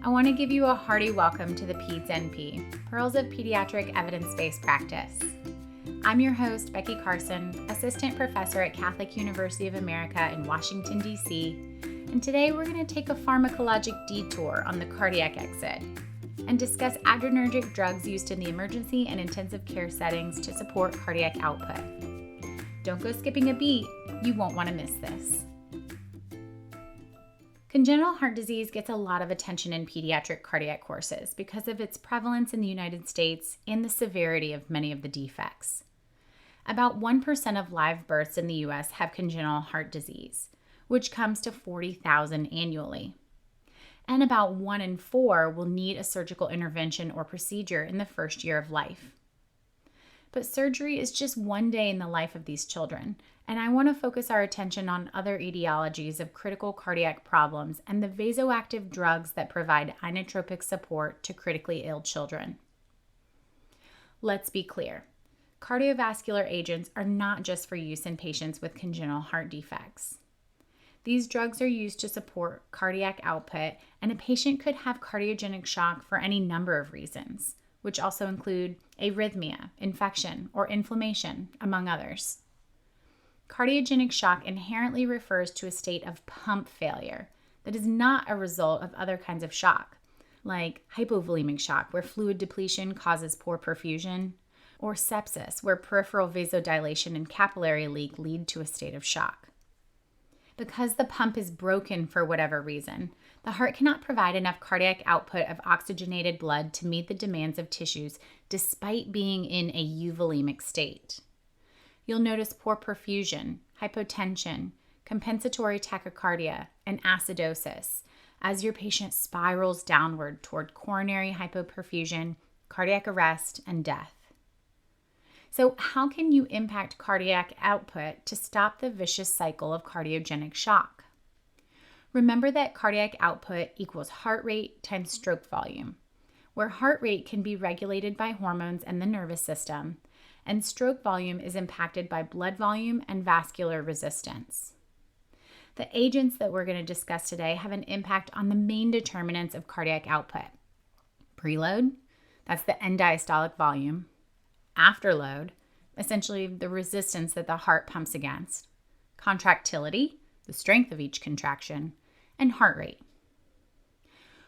I want to give you a hearty welcome to the Peds NP, Pearls of Pediatric Evidence-Based Practice. I'm your host, Becky Carson, Assistant Professor at Catholic University of America in Washington, D.C., and today we're going to take a pharmacologic detour on the cardiac exit and discuss adrenergic drugs used in the emergency and intensive care settings to support cardiac output. Don't go skipping a beat, you won't want to miss this. Congenital heart disease gets a lot of attention in pediatric cardiac courses because of its prevalence in the United States and the severity of many of the defects. About 1% of live births in the U.S. have congenital heart disease, which comes to 40,000 annually. And about 1 in 4 will need a surgical intervention or procedure in the first year of life. But surgery is just one day in the life of these children, and I want to focus our attention on other etiologies of critical cardiac problems and the vasoactive drugs that provide inotropic support to critically ill children. Let's be clear. Cardiovascular agents are not just for use in patients with congenital heart defects. These drugs are used to support cardiac output, and a patient could have cardiogenic shock for any number of reasons, which also include arrhythmia, infection, or inflammation, among others. Cardiogenic shock inherently refers to a state of pump failure that is not a result of other kinds of shock, like hypovolemic shock, where fluid depletion causes poor perfusion, or sepsis, where peripheral vasodilation and capillary leak lead to a state of shock. Because the pump is broken for whatever reason, the heart cannot provide enough cardiac output of oxygenated blood to meet the demands of tissues despite being in a euvolemic state. You'll notice poor perfusion, hypotension, compensatory tachycardia, and acidosis as your patient spirals downward toward coronary hypoperfusion, cardiac arrest, and death. So how can you impact cardiac output to stop the vicious cycle of cardiogenic shock? Remember that cardiac output equals heart rate times stroke volume, where heart rate can be regulated by hormones and the nervous system, and stroke volume is impacted by blood volume and vascular resistance. The agents that we're going to discuss today have an impact on the main determinants of cardiac output. Preload, that's the end diastolic volume. Afterload, essentially the resistance that the heart pumps against. Contractility, the strength of each contraction, and heart rate.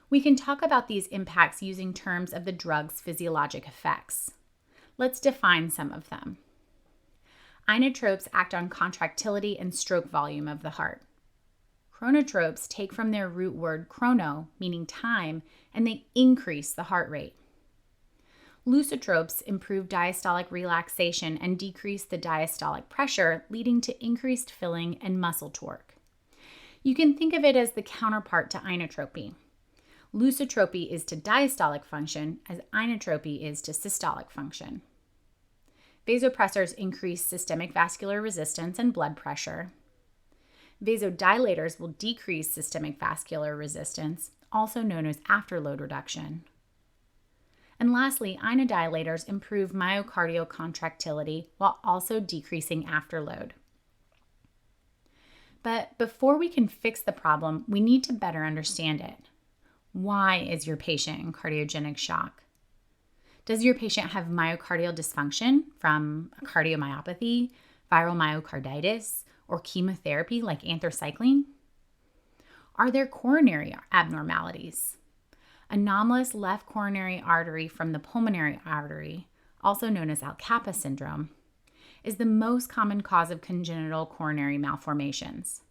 We can talk about these impacts using terms of the drug's physiologic effects. Let's define some of them. Inotropes act on contractility and stroke volume of the heart. Chronotropes take from their root word chrono, meaning time, and they increase the heart rate. Lusitropes improve diastolic relaxation and decrease the diastolic pressure, leading to increased filling and muscle torque. You can think of it as the counterpart to inotropy. Lusitropy is to diastolic function as inotropy is to systolic function. Vasopressors increase systemic vascular resistance and blood pressure. Vasodilators will decrease systemic vascular resistance, also known as afterload reduction. And lastly, inodilators improve myocardial contractility while also decreasing afterload. But before we can fix the problem, we need to better understand it. Why is your patient in cardiogenic shock? Does your patient have myocardial dysfunction from a cardiomyopathy, viral myocarditis, or chemotherapy like anthracycline? Are there coronary abnormalities? Anomalous left coronary artery from the pulmonary artery, also known as Alcapa syndrome, is the most common cause of congenital coronary malformations.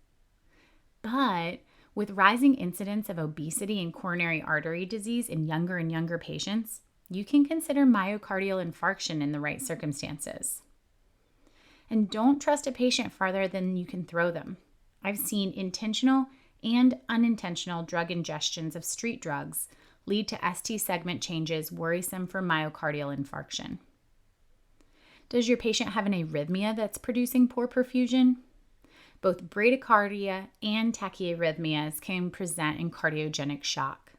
But with rising incidence of obesity and coronary artery disease in younger and younger patients, you can consider myocardial infarction in the right circumstances. And don't trust a patient farther than you can throw them. I've seen intentional and unintentional drug ingestions of street drugs lead to ST segment changes worrisome for myocardial infarction. Does your patient have an arrhythmia that's producing poor perfusion? Both bradycardia and tachyarrhythmias can present in cardiogenic shock.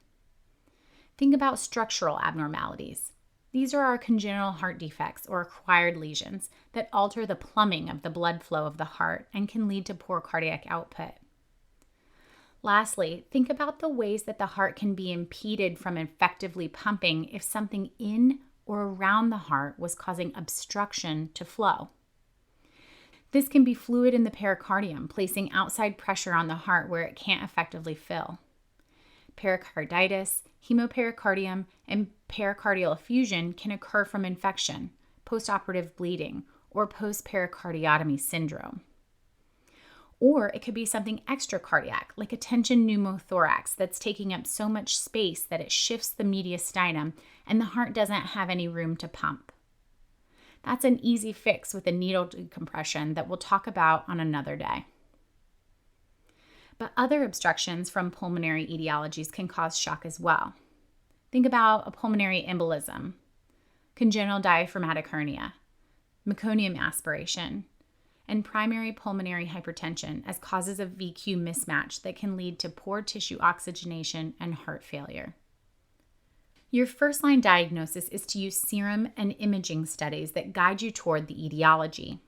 Think about structural abnormalities. These are our congenital heart defects or acquired lesions that alter the plumbing of the blood flow of the heart and can lead to poor cardiac output. Lastly, think about the ways that the heart can be impeded from effectively pumping if something in or around the heart was causing obstruction to flow. This can be fluid in the pericardium, placing outside pressure on the heart where it can't effectively fill. Pericarditis, hemopericardium, and pericardial effusion can occur from infection, postoperative bleeding, or post-pericardiotomy syndrome. Or it could be something extracardiac, like a tension pneumothorax that's taking up so much space that it shifts the mediastinum and the heart doesn't have any room to pump. That's an easy fix with a needle decompression that we'll talk about on another day. But other obstructions from pulmonary etiologies can cause shock as well. Think about a pulmonary embolism, congenital diaphragmatic hernia, meconium aspiration, and primary pulmonary hypertension as causes of VQ mismatch that can lead to poor tissue oxygenation and heart failure. Your first-line diagnosis is to use serum and imaging studies that guide you toward the etiology.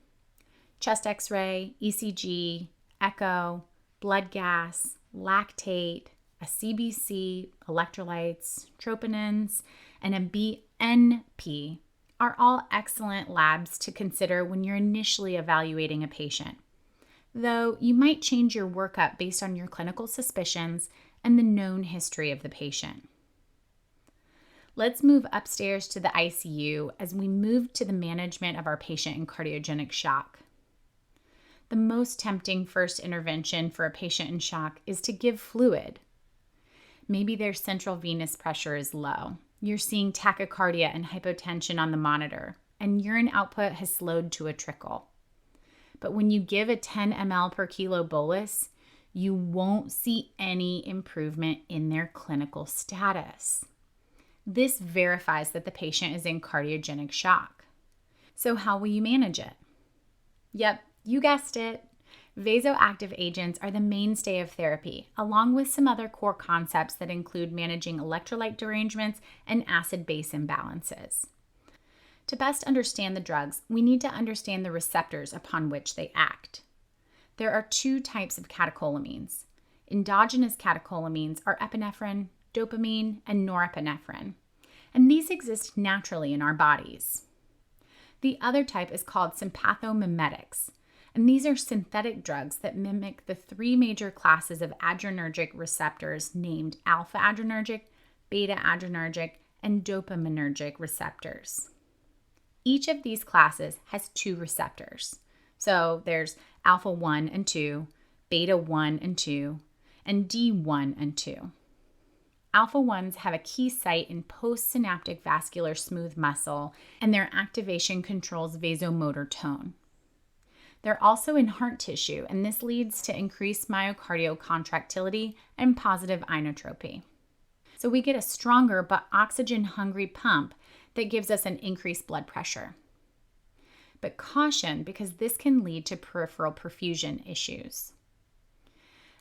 Chest x-ray, ECG, echo, blood gas, lactate, a CBC, electrolytes, troponins, and a BNP are all excellent labs to consider when you're initially evaluating a patient, though you might change your workup based on your clinical suspicions and the known history of the patient. Let's move upstairs to the ICU as we move to the management of our patient in cardiogenic shock. The most tempting first intervention for a patient in shock is to give fluid. Maybe their central venous pressure is low. You're seeing tachycardia and hypotension on the monitor, and urine output has slowed to a trickle. But when you give a 10 ml per kilo bolus, you won't see any improvement in their clinical status. This verifies that the patient is in cardiogenic shock. So how will you manage it? Yep, you guessed it. Vasoactive agents are the mainstay of therapy, along with some other core concepts that include managing electrolyte derangements and acid-base imbalances. To best understand the drugs, we need to understand the receptors upon which they act. There are two types of catecholamines. Endogenous catecholamines are epinephrine, dopamine, and norepinephrine, and these exist naturally in our bodies. The other type is called sympathomimetics, and these are synthetic drugs that mimic the three major classes of adrenergic receptors named alpha-adrenergic, beta-adrenergic, and dopaminergic receptors. Each of these classes has two receptors. So there's alpha 1 and 2, beta 1 and 2, and D1 and 2. Alpha 1s have a key site in postsynaptic vascular smooth muscle, and their activation controls vasomotor tone. They're also in heart tissue, and this leads to increased myocardial contractility and positive inotropy. So we get a stronger but oxygen-hungry pump that gives us an increased blood pressure. But caution, because this can lead to peripheral perfusion issues.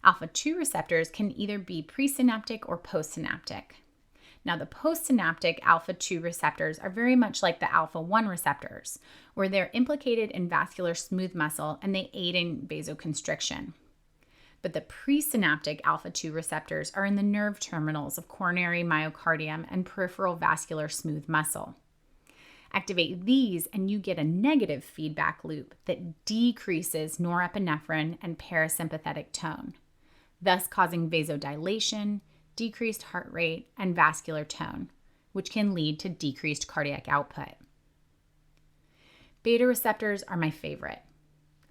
Alpha 2 receptors can either be presynaptic or postsynaptic. Now, the postsynaptic alpha 2 receptors are very much like the alpha 1 receptors, where they're implicated in vascular smooth muscle and they aid in vasoconstriction. But the presynaptic alpha 2 receptors are in the nerve terminals of coronary myocardium and peripheral vascular smooth muscle. Activate these and you get a negative feedback loop that decreases norepinephrine and parasympathetic tone, thus causing vasodilation, decreased heart rate, and vascular tone, which can lead to decreased cardiac output. Beta receptors are my favorite.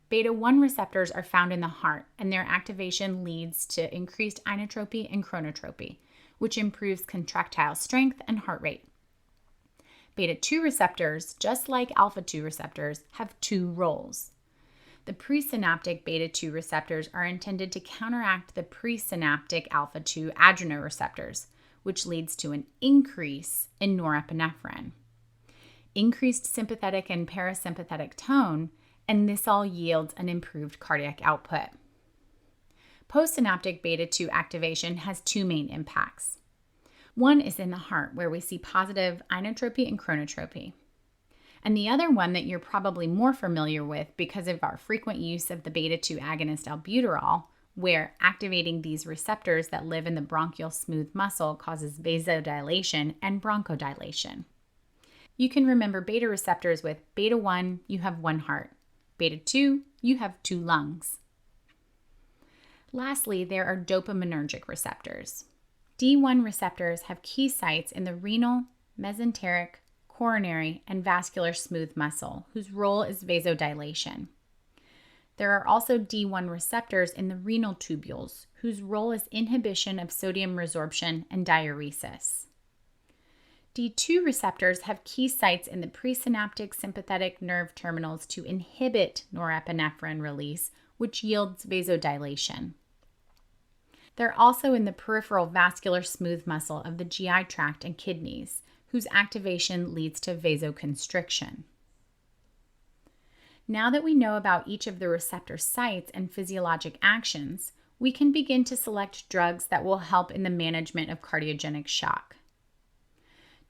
Beta 1 receptors are found in the heart, and their activation leads to increased inotropy and chronotropy, which improves contractile strength and heart rate. Beta 2 receptors, just like alpha 2 receptors, have two roles. The presynaptic beta 2 receptors are intended to counteract the presynaptic alpha 2 adrenoreceptors, which leads to an increase in norepinephrine, increased sympathetic and parasympathetic tone, and this all yields an improved cardiac output. Postsynaptic beta 2 activation has two main impacts. One is in the heart, where we see positive inotropy and chronotropy. And the other one that you're probably more familiar with because of our frequent use of the beta 2 agonist albuterol, where activating these receptors that live in the bronchial smooth muscle causes vasodilation and bronchodilation. You can remember beta receptors with beta 1, you have one heart. Beta 2, you have two lungs. Lastly, there are dopaminergic receptors. D1 receptors have key sites in the renal, mesenteric, coronary, and vascular smooth muscle, whose role is vasodilation. There are also D1 receptors in the renal tubules, whose role is inhibition of sodium resorption and diuresis. D2 receptors have key sites in the presynaptic sympathetic nerve terminals to inhibit norepinephrine release, which yields vasodilation. They're also in the peripheral vascular smooth muscle of the GI tract and kidneys, whose activation leads to vasoconstriction. Now that we know about each of the receptor sites and physiologic actions, we can begin to select drugs that will help in the management of cardiogenic shock.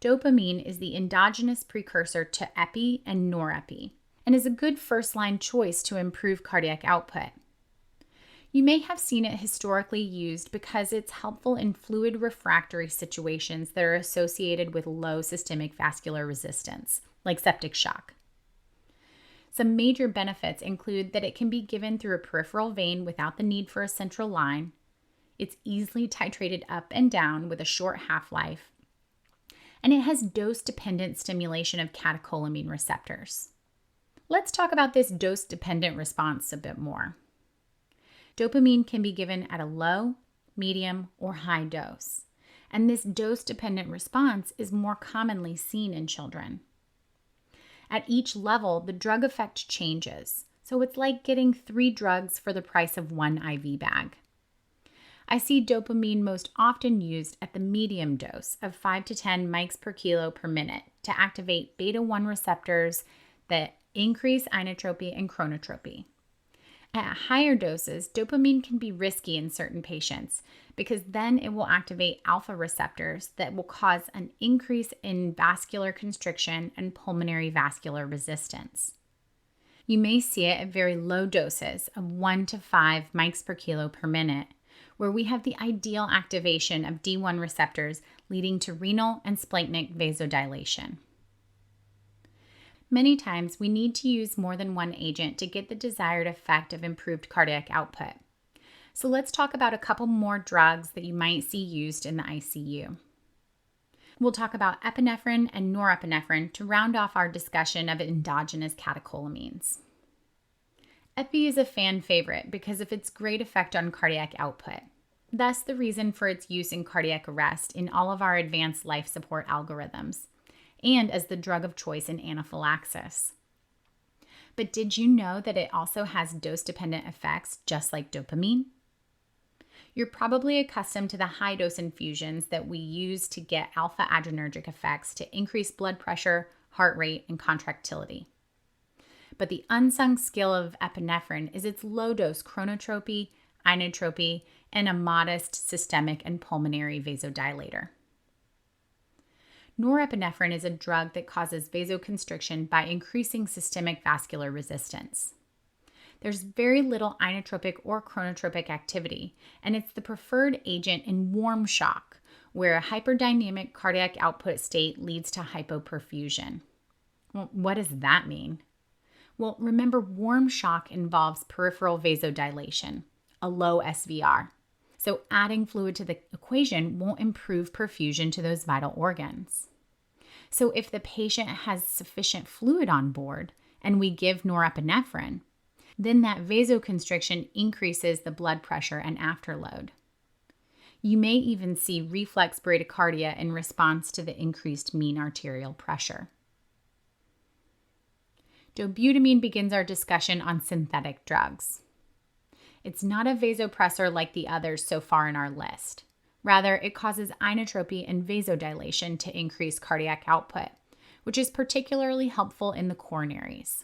Dopamine is the endogenous precursor to epi and norepi, and is a good first-line choice to improve cardiac output. You may have seen it historically used because it's helpful in fluid refractory situations that are associated with low systemic vascular resistance, like septic shock. Some major benefits include that it can be given through a peripheral vein without the need for a central line. It's easily titrated up and down with a short half-life. And it has dose-dependent stimulation of catecholamine receptors. Let's talk about this dose-dependent response a bit more. Dopamine can be given at a low, medium, or high dose, and this dose-dependent response is more commonly seen in children. At each level, the drug effect changes, so it's like getting 3 drugs for the price of 1 IV bag. I see dopamine most often used at the medium dose of 5 to 10 mics per kilo per minute to activate beta 1 receptors that increase inotropy and chronotropy. At higher doses, dopamine can be risky in certain patients because then it will activate alpha receptors that will cause an increase in vascular constriction and pulmonary vascular resistance. You may see it at very low doses of 1 to 5 mics per kilo per minute, where we have the ideal activation of D1 receptors leading to renal and splanchnic vasodilation. Many times, we need to use more than one agent to get the desired effect of improved cardiac output. So let's talk about a couple more drugs that you might see used in the ICU. We'll talk about epinephrine and norepinephrine to round off our discussion of endogenous catecholamines. Epi is a fan favorite because of its great effect on cardiac output. Thus, the reason for its use in cardiac arrest in all of our advanced life support algorithms, and as the drug of choice in anaphylaxis. But did you know that it also has dose-dependent effects just like dopamine? You're probably accustomed to the high-dose infusions that we use to get alpha adrenergic effects to increase blood pressure, heart rate, and contractility. But the unsung skill of epinephrine is its low-dose chronotropy, inotropy, and a modest systemic and pulmonary vasodilator. Norepinephrine is a drug that causes vasoconstriction by increasing systemic vascular resistance. There's very little inotropic or chronotropic activity, and it's the preferred agent in warm shock, where a hyperdynamic cardiac output state leads to hypoperfusion. Well, what does that mean? Well, remember, warm shock involves peripheral vasodilation, a low SVR. So adding fluid to the equation won't improve perfusion to those vital organs. So if the patient has sufficient fluid on board and we give norepinephrine, then that vasoconstriction increases the blood pressure and afterload. You may even see reflex bradycardia in response to the increased mean arterial pressure. Dobutamine begins our discussion on synthetic drugs. It's not a vasopressor like the others so far in our list. Rather, it causes inotropy and vasodilation to increase cardiac output, which is particularly helpful in the coronaries.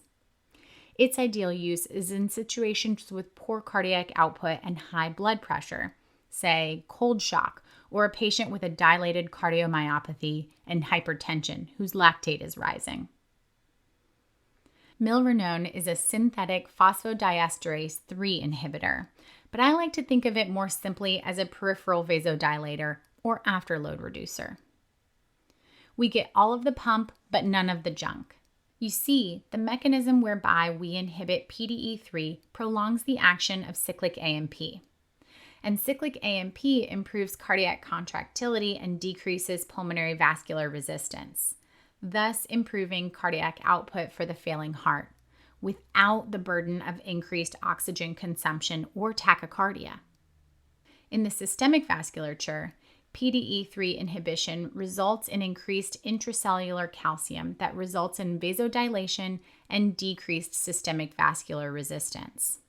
Its ideal use is in situations with poor cardiac output and high blood pressure, say cold shock, or a patient with a dilated cardiomyopathy and hypertension whose lactate is rising. Milrinone is a synthetic phosphodiesterase 3 inhibitor, but I like to think of it more simply as a peripheral vasodilator or afterload reducer. We get all of the pump, but none of the junk. You see, the mechanism whereby we inhibit PDE3 prolongs the action of cyclic AMP. And cyclic AMP improves cardiac contractility and decreases pulmonary vascular resistance, thus improving cardiac output for the failing heart, without the burden of increased oxygen consumption or tachycardia. In the systemic vasculature, PDE3 inhibition results in increased intracellular calcium that results in vasodilation and decreased systemic vascular resistance.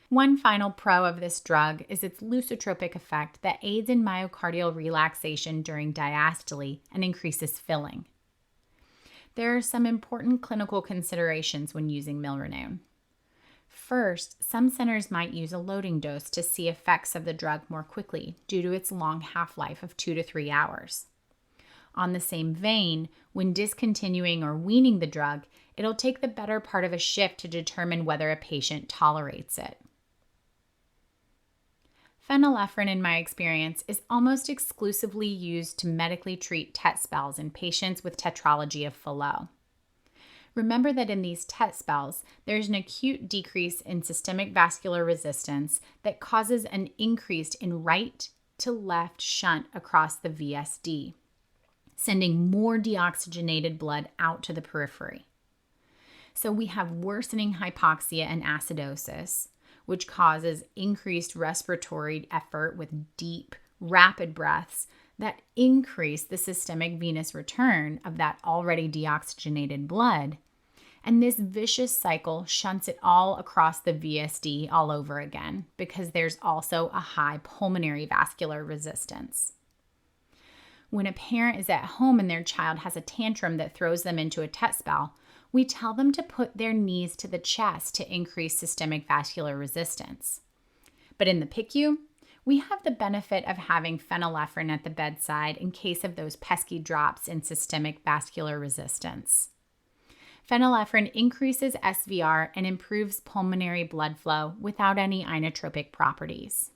One final pro of this drug is its lusotropic effect that aids in myocardial relaxation during diastole and increases filling. There are some important clinical considerations when using milrinone. First, some centers might use a loading dose to see effects of the drug more quickly due to its long half-life of 2 to 3 hours. On the same vein, when discontinuing or weaning the drug, it'll take the better part of a shift to determine whether a patient tolerates it. Phenylephrine, in my experience, is almost exclusively used to medically treat TET spells in patients with tetralogy of Fallot. Remember that in these TET spells, there's an acute decrease in systemic vascular resistance that causes an increase in right to left shunt across the VSD, sending more deoxygenated blood out to the periphery. So we have worsening hypoxia and acidosis, which causes increased respiratory effort with deep, rapid breaths that increase the systemic venous return of that already deoxygenated blood. And this vicious cycle shunts it all across the VSD all over again because there's also a high pulmonary vascular resistance. When a parent is at home and their child has a tantrum that throws them into a TET spell, we tell them to put their knees to the chest to increase systemic vascular resistance. But in the PICU, we have the benefit of having phenylephrine at the bedside in case of those pesky drops in systemic vascular resistance. Phenylephrine increases SVR and improves pulmonary blood flow without any inotropic properties.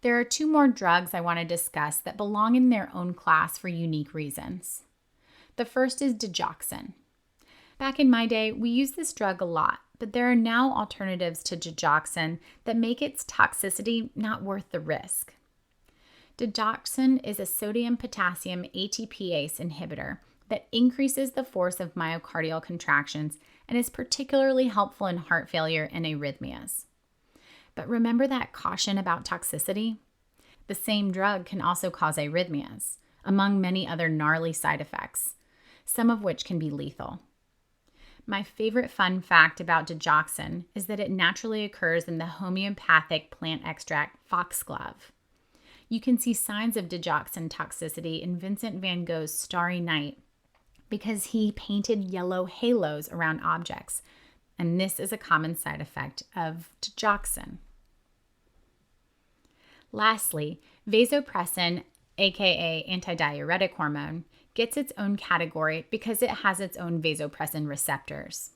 There are 2 more drugs I want to discuss that belong in their own class for unique reasons. The first is digoxin. Back in my day, we used this drug a lot, but there are now alternatives to digoxin that make its toxicity not worth the risk. Digoxin is a sodium-potassium ATPase inhibitor that increases the force of myocardial contractions and is particularly helpful in heart failure and arrhythmias. But remember that caution about toxicity? The same drug can also cause arrhythmias, among many other gnarly side effects, some of which can be lethal. My favorite fun fact about digoxin is that it naturally occurs in the homeopathic plant extract foxglove. You can see signs of digoxin toxicity in Vincent van Gogh's Starry Night because he painted yellow halos around objects, and this is a common side effect of digoxin. Lastly, vasopressin, aka antidiuretic hormone, gets its own category because it has its own vasopressin receptors.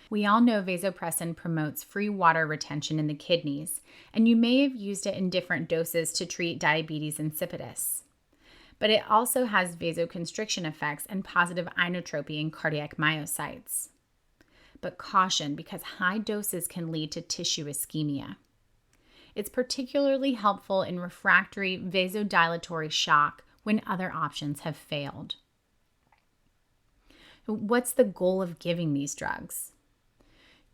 We all know vasopressin promotes free water retention in the kidneys, and you may have used it in different doses to treat diabetes insipidus. But it also has vasoconstriction effects and positive inotropy in cardiac myocytes. But caution, because high doses can lead to tissue ischemia. It's particularly helpful in refractory vasodilatory shock when other options have failed. What's the goal of giving these drugs?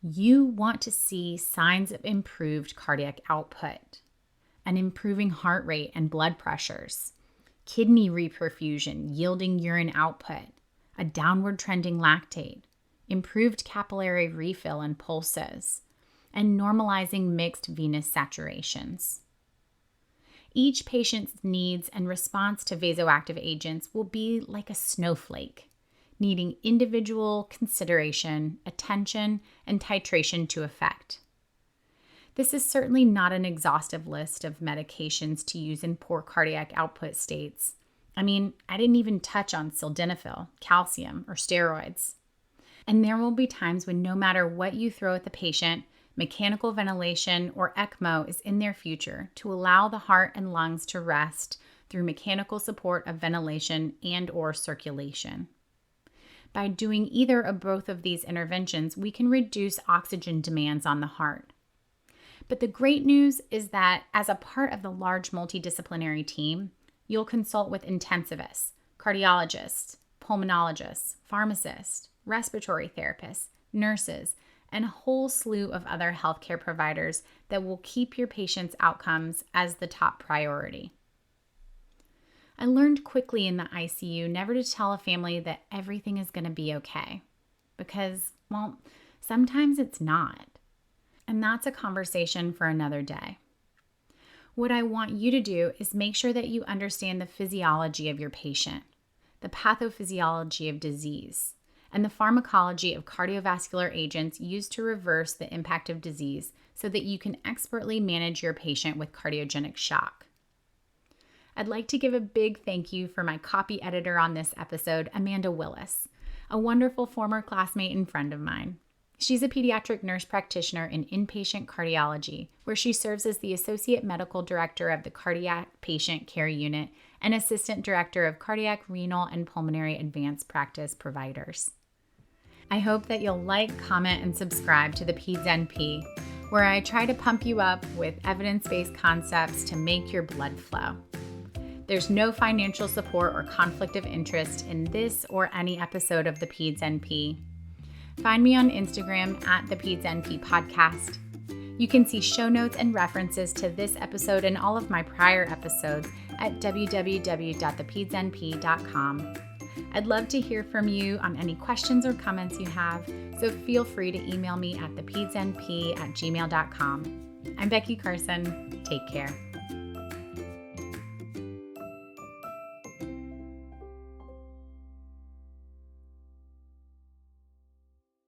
You want to see signs of improved cardiac output, an improving heart rate and blood pressures, kidney reperfusion yielding urine output, a downward trending lactate, improved capillary refill and pulses, and normalizing mixed venous saturations. Each patient's needs and response to vasoactive agents will be like a snowflake, needing individual consideration, attention, and titration to effect. This is certainly not an exhaustive list of medications to use in poor cardiac output states. I didn't even touch on sildenafil, calcium, or steroids. And there will be times when no matter what you throw at the patient, Mechanical ventilation or ECMO is in their future to allow the heart and lungs to rest through mechanical support of ventilation and/or circulation. By doing either or both of these interventions, we can reduce oxygen demands on the heart. But the great news is that as a part of the large multidisciplinary team, you'll consult with intensivists, cardiologists, pulmonologists, pharmacists, respiratory therapists, nurses, and a whole slew of other healthcare providers that will keep your patients' outcomes as the top priority. I learned quickly in the ICU never to tell a family that everything is going to be okay, because, well, sometimes it's not. And that's a conversation for another day. What I want you to do is make sure that you understand the physiology of your patient, the pathophysiology of disease, and the pharmacology of cardiovascular agents used to reverse the impact of disease so that you can expertly manage your patient with cardiogenic shock. I'd like to give a big thank you for my copy editor on this episode, Amanda Willis, a wonderful former classmate and friend of mine. She's a pediatric nurse practitioner in inpatient cardiology, where she serves as the Associate Medical Director of the Cardiac Patient Care Unit and Assistant Director of Cardiac, Renal, and Pulmonary Advanced Practice Providers. I hope that you'll like, comment, and subscribe to the Peds NP, where I try to pump you up with evidence-based concepts to make your blood flow. There's no financial support or conflict of interest in this or any episode of the Peds NP. Find me on Instagram at the Peds NP Podcast. You can see show notes and references to this episode and all of my prior episodes at www.thepedsnp.com. I'd love to hear from you on any questions or comments you have, so feel free to email me at thepedsnp@gmail.com. I'm Becky Carson. Take care.